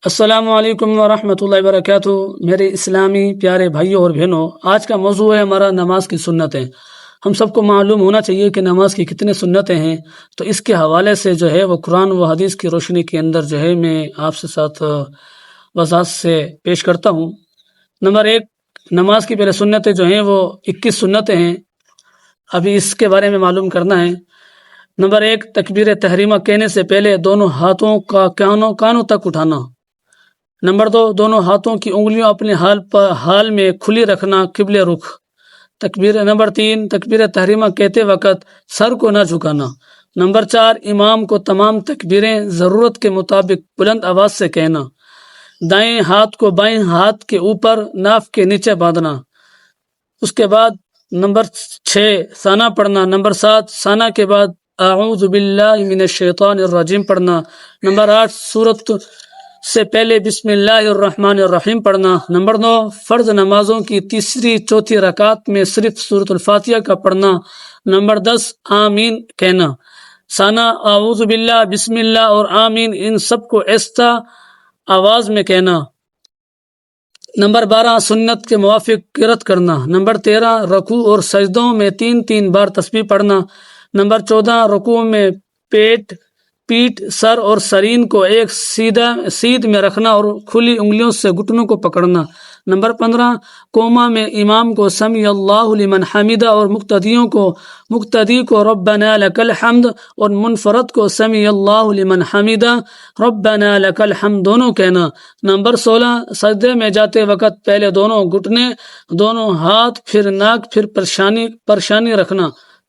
السلام علیکم ورحمۃ اللہ وبرکاتہ۔ میرے اسلامی پیارے بھائیوں اور بہنوں، آج کا موضوع ہے ہمارا نماز کی سنتیں۔ ہم سب کو معلوم ہونا چاہیے کہ نماز کی کتنے سنتیں ہیں، تو اس کے حوالے سے جو ہے وہ قرآن و حدیث کی روشنی کے اندر جو ہے میں آپ سے ساتھ وضاحت سے پیش کرتا ہوں۔ نمبر 1، نماز کی پہلے سنتیں جو ہیں وہ 21 سنتیں ہیں، ابھی اس کے بارے میں معلوم کرنا ہے۔ نمبر 1، تکبیر تحریمہ کہنے سے پہلے دونوں ہاتھوں کا کانوں تک اٹھانا۔ نمبر 2، دونوں ہاتھوں کی انگلیاں اپنے حال میں کھلی رکھنا، قبلے رخ۔ نمبر 3، تکبیر تحریمہ کہتے وقت سر کو نہ جھکانا۔ نمبر 4، امام کو تمام تکبیریں ضرورت کے مطابق بلند آواز سے کہنا۔ دائیں ہاتھ کو بائیں ہاتھ کے اوپر ناف کے نیچے باندھنا۔ اس کے بعد نمبر 6، ثنا پڑھنا۔ نمبر 7، ثنا کے بعد اعوذ باللہ من الشیطان الرجیم پڑھنا۔ نمبر 8، سورت سے پہلے بسم اللہ الرحمن الرحیم پڑھنا۔ نمبر 9، فرض نمازوں کی تیسری چوتھی رکعت میں صرف سورۃ الفاتحہ کا پڑھنا۔ نمبر 10، آمین کہنا۔ ثنا، اعوذ باللہ، بسم اللہ اور آمین، ان سب کو آہستہ آواز میں کہنا۔ نمبر 12، سنت کے موافق قرأت کرنا۔ نمبر 13، رکوع اور سجدوں میں 3 بار تسبیح پڑھنا۔ نمبر 14، رکوع میں پیٹھ، سر اور سرین کو ایک سیدھ میں رکھنا اور کھلی انگلیوں سے گھٹنوں کو پکڑنا۔ نمبر 15، قوما میں امام کو سمی اللہ لمن حمیدہ اور مقتدی کو ربنا لک الحمد اور منفرد کو سمی اللہ لمن حمیدہ ربنا لک الحمد دونوں کہنا۔ نمبر 16، سجدے میں جاتے وقت پہلے دونوں گھٹنے، دونوں ہاتھ، پھر ناک، پھر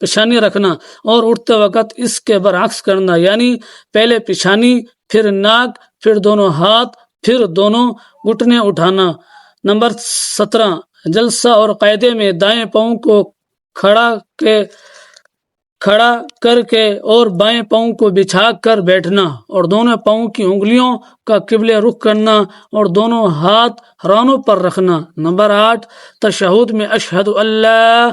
پیشانی رکھنا اور اٹھتے وقت اس کے برعکس کرنا، یعنی پہلے پیشانی، پھر ناک، پھر دونوں ہاتھ، پھر دونوں گھٹنے اٹھانا۔ نمبر 17، جلسہ اور قاعدے میں دائیں پاؤں کو کھڑا کر کے اور بائیں پاؤں کو بچھا کر بیٹھنا اور دونوں پاؤں کی انگلیوں کا قبلے رخ کرنا اور دونوں ہاتھ رانوں پر رکھنا۔ نمبر 8، تشہد میں اشہد اللہ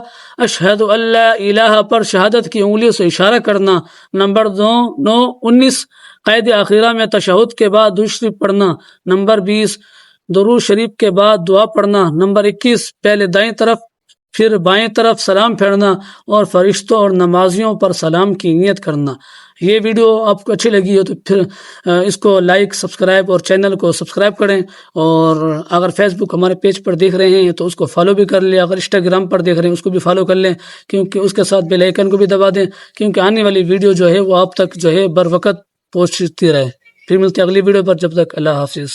الہ پر شہادت کی انگلیوں سے اشارہ کرنا۔ نمبر 19، قید اخیرہ میں تشہد کے بعد درود شریف پڑھنا۔ نمبر 20، درود شریف کے بعد دعا پڑھنا۔ نمبر 21، پہلے دائیں طرف پھر بائیں طرف سلام پھیرنا اور فرشتوں اور نمازیوں پر سلام کی نیت کرنا۔ یہ ویڈیو آپ کو اچھی لگی ہو تو پھر اس کو لائک، سبسکرائب اور چینل کو سبسکرائب کریں، اور اگر فیس بک ہمارے پیج پر دیکھ رہے ہیں تو اس کو فالو بھی کر لیں، اگر انسٹاگرام پر دیکھ رہے ہیں اس کو بھی فالو کر لیں، کیونکہ اس کے ساتھ بیل آئیکن کو بھی دبا دیں، کیونکہ آنے والی ویڈیو جو ہے وہ آپ تک جو ہے بر وقت پہنچتی رہے۔ پھر ملتے ہیں اگلی ویڈیو پر، جب تک اللہ حافظ۔